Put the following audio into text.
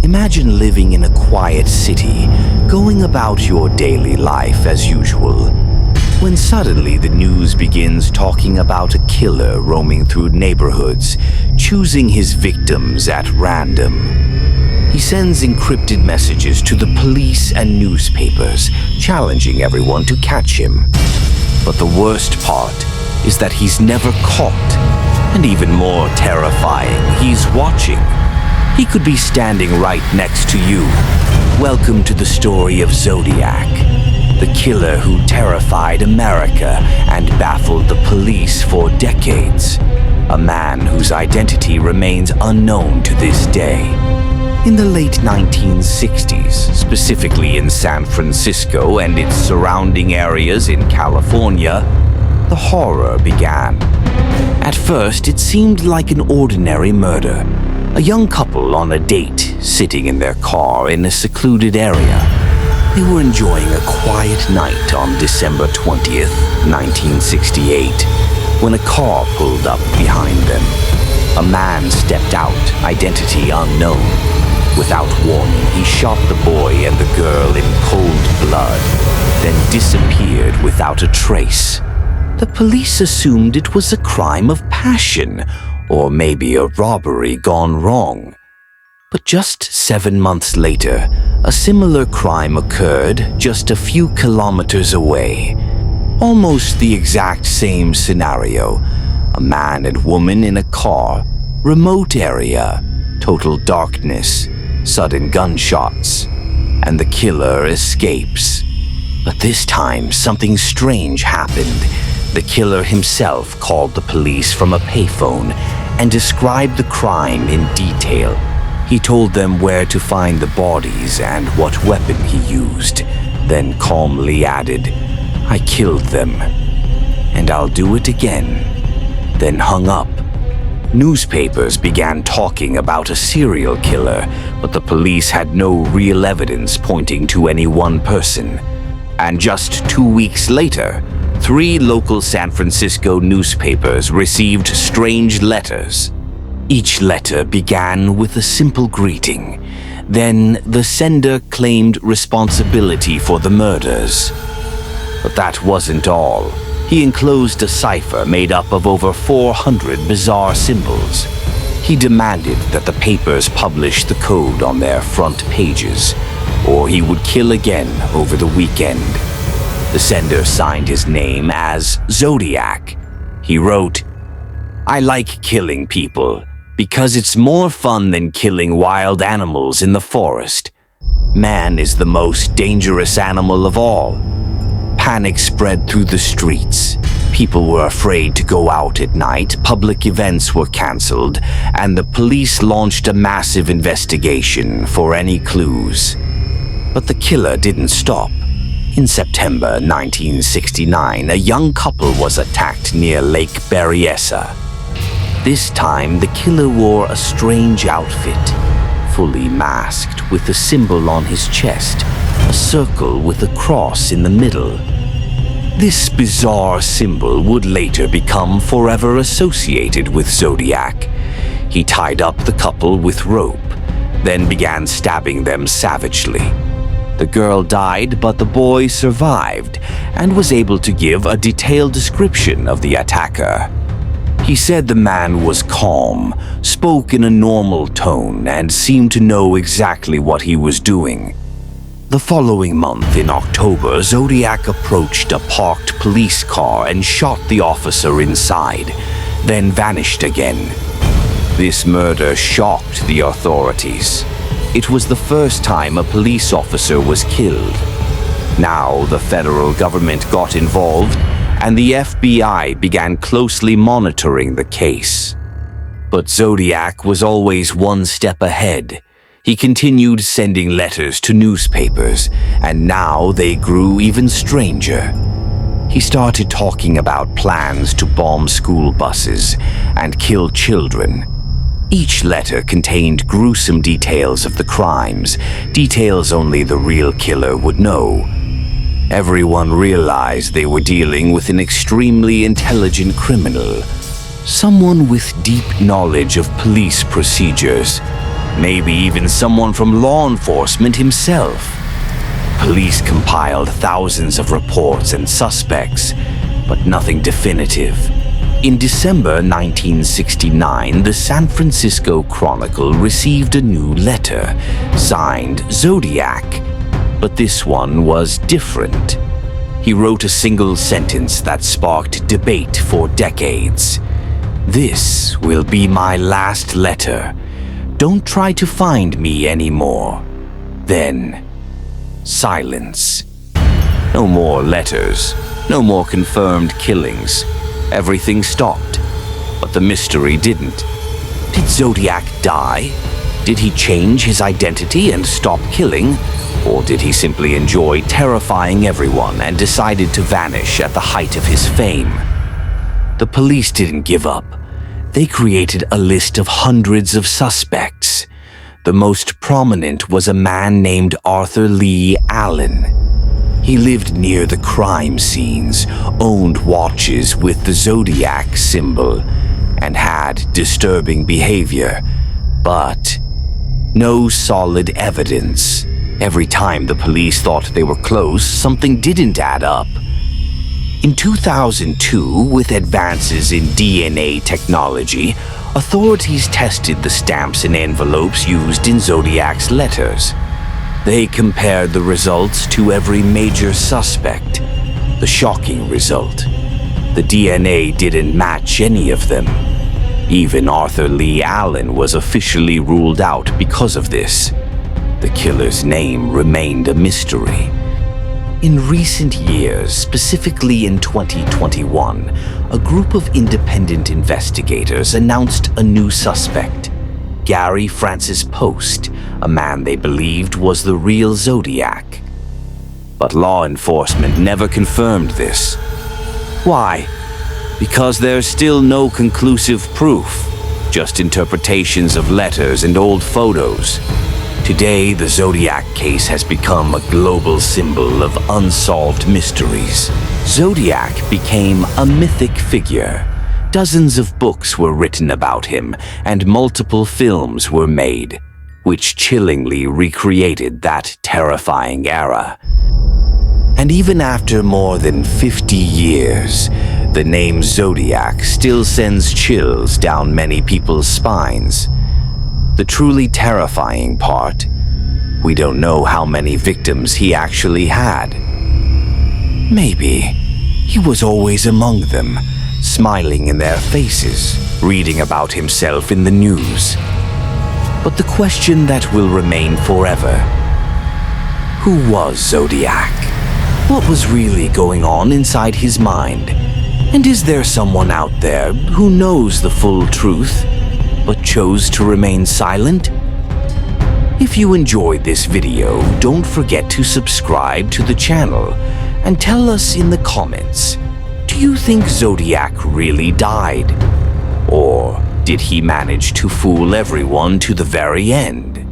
Imagine living in a quiet city, going about your daily life as usual, when suddenly the news begins talking about a killer roaming through neighborhoods, choosing his victims at random. He sends encrypted messages to the police and newspapers, challenging everyone to catch him. But the worst part is that he's never caught. And even more terrifying, he's watching. He could be standing right next to you. Welcome to the story of Zodiac, the killer who terrified America and baffled the police for decades. A man whose identity remains unknown to this day. In the late 1960s, specifically in San Francisco and its surrounding areas in California, the horror began. At first, it seemed like an ordinary murder. A young couple on a date, sitting in their car in a secluded area. They were enjoying a quiet night on December 20th, 1968, when a car pulled up behind them. A man stepped out, identity unknown. Without warning, he shot the boy and the girl in cold blood, then disappeared without a trace. The police assumed it was a crime of passion, or maybe a robbery gone wrong. But just 7 months later, a similar crime occurred just a few kilometers away. Almost the exact same scenario. A man and woman in a car, remote area, total darkness, sudden gunshots, and the killer escapes. But this time, something strange happened. The killer himself called the police from a payphone and described the crime in detail. He told them where to find the bodies and what weapon he used, then calmly added, "I killed them, and I'll do it again," then hung up. Newspapers began talking about a serial killer, but the police had no real evidence pointing to any one person. And just 2 weeks later, 3 local San Francisco newspapers received strange letters. Each letter began with a simple greeting. Then the sender claimed responsibility for the murders. But that wasn't all. He enclosed a cipher made up of over 400 bizarre symbols. He demanded that the papers publish the code on their front pages, or he would kill again over the weekend. The sender signed his name as Zodiac. He wrote, "I like killing people because it's more fun than killing wild animals in the forest. Man is the most dangerous animal of all." Panic spread through the streets. People were afraid to go out at night, public events were canceled, and the police launched a massive investigation for any clues. But the killer didn't stop. In September 1969, a young couple was attacked near Lake Berryessa. This time, the killer wore a strange outfit, fully masked with a symbol on his chest, a circle with a cross in the middle. This bizarre symbol would later become forever associated with Zodiac. He tied up the couple with rope, then began stabbing them savagely. The girl died, but the boy survived and was able to give a detailed description of the attacker. He said the man was calm, spoke in a normal tone, and seemed to know exactly what he was doing. The following month, in October, Zodiac approached a parked police car and shot the officer inside, then vanished again. This murder shocked the authorities. It was the first time a police officer was killed. Now the federal government got involved, and the FBI began closely monitoring the case. But Zodiac was always one step ahead. He continued sending letters to newspapers, and now they grew even stranger. He started talking about plans to bomb school buses and kill children. Each letter contained gruesome details of the crimes, details only the real killer would know. Everyone realized they were dealing with an extremely intelligent criminal, someone with deep knowledge of police procedures. Maybe even someone from law enforcement himself. Police compiled thousands of reports and suspects, but nothing definitive. In December 1969, the San Francisco Chronicle received a new letter, signed Zodiac, but this one was different. He wrote a single sentence that sparked debate for decades. "This will be my last letter. Don't try to find me anymore." Then, silence. No more letters, no more confirmed killings. Everything stopped, but the mystery didn't. Did Zodiac die? Did he change his identity and stop killing? Or did he simply enjoy terrifying everyone and decided to vanish at the height of his fame? The police didn't give up. They created a list of hundreds of suspects. The most prominent was a man named Arthur Lee Allen. He lived near the crime scenes, owned watches with the Zodiac symbol, and had disturbing behavior, but no solid evidence. Every time the police thought they were close, something didn't add up. In 2002, with advances in DNA technology, authorities tested the stamps and envelopes used in Zodiac's letters. They compared the results to every major suspect. The shocking result: the DNA didn't match any of them. Even Arthur Lee Allen was officially ruled out because of this. The killer's name remained a mystery. In recent years, specifically in 2021, a group of independent investigators announced a new suspect, Gary Francis Post, a man they believed was the real Zodiac. But law enforcement never confirmed this. Why? Because there's still no conclusive proof, just interpretations of letters and old photos. Today, the Zodiac case has become a global symbol of unsolved mysteries. Zodiac became a mythic figure. Dozens of books were written about him, and multiple films were made, which chillingly recreated that terrifying era. And even after more than 50 years, the name Zodiac still sends chills down many people's spines. The truly terrifying part: we don't know how many victims he actually had. Maybe he was always among them, smiling in their faces, reading about himself in the news. But the question that will remain forever: who was Zodiac? What was really going on inside his mind? And is there someone out there who knows the full truth, but chose to remain silent? If you enjoyed this video, don't forget to subscribe to the channel and tell us in the comments, do you think Zodiac really died? Or did he manage to fool everyone to the very end?